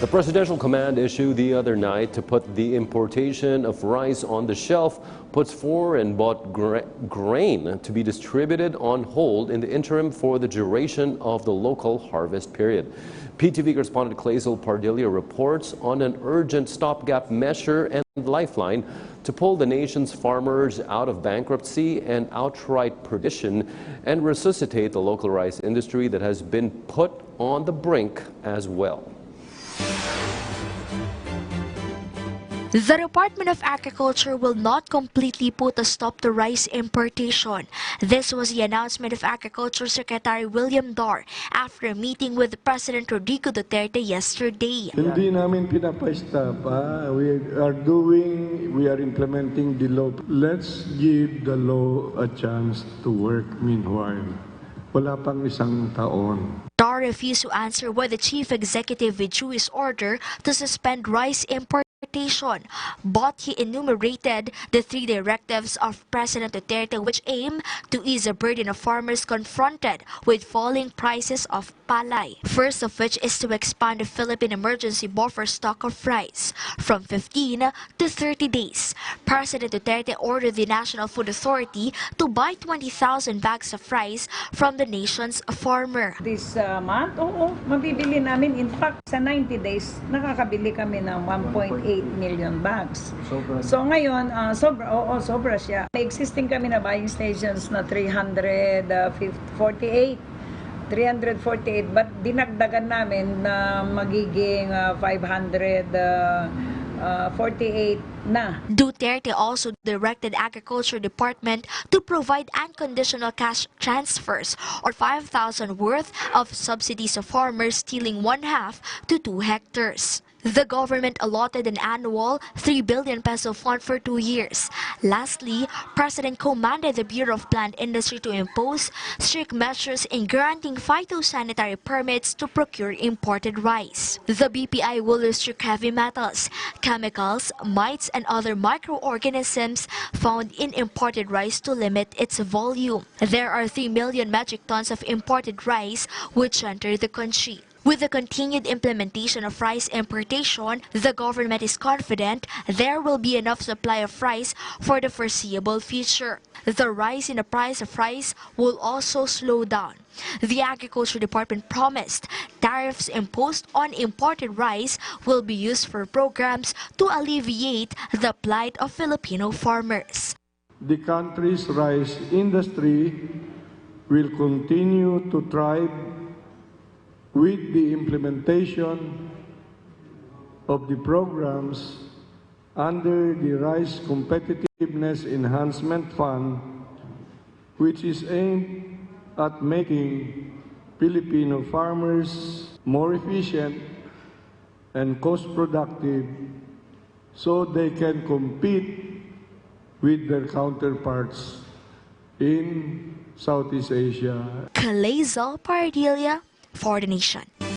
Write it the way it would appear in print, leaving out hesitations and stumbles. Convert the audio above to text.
The presidential command issued the other night to put the importation of rice on the shelf puts foreign bought grain to be distributed on hold in the interim for the duration of the local harvest period. PTV correspondent Clazel Pardilia reports on an urgent stopgap measure and lifeline to pull the nation's farmers out of bankruptcy and outright perdition and resuscitate the local rice industry that has been put on the brink as well. The Department of Agriculture will not completely put a stop to rice importation. This was the announcement of Agriculture Secretary William Dar after a meeting with President Rodrigo Duterte yesterday. Hindi namin pinapa-stop. We are implementing the law. Let's give the law a chance to work meanwhile. Wala pang isang taon. Dar refused to answer why the chief executive withdrew his order to suspend rice importation, but he enumerated the 3 directives of President Duterte which aim to ease the burden of farmers confronted with falling prices of palay. First of which is to expand the Philippine emergency buffer stock of rice from 15 to 30 days. President Duterte ordered the National Food Authority to buy 20,000 bags of rice from the nation's farmer. This month, mabibili namin. In fact, sa 90 days, nakakabili kami ng 1.8 million bags. So ngayon, sobra siya. May existing kami na buying stations na 348, but dinagdagan namin na magiging 548 na. Duterte also directed Agriculture Department to provide unconditional cash transfers or 5,000 worth of subsidies to farmers stealing 1/2 to 2 hectares. The government allotted an annual 3 billion peso fund for 2 years. Lastly, President commanded the Bureau of Plant Industry to impose strict measures in granting phytosanitary permits to procure imported rice. The BPI will restrict heavy metals, chemicals, mites, and other microorganisms found in imported rice to limit its volume. There are 3 million metric tons of imported rice which enter the country. With the continued implementation of rice importation, the government is confident there will be enough supply of rice for the foreseeable future. The rise in the price of rice will also slow down. The Agriculture Department promised tariffs imposed on imported rice will be used for programs to alleviate the plight of Filipino farmers. The country's rice industry will continue to thrive with the implementation of the programs under the Rice Competitiveness Enhancement Fund, which is aimed at making Filipino farmers more efficient and cost-productive so they can compete with their counterparts in Southeast Asia. Clazel Pardilia for the Nation.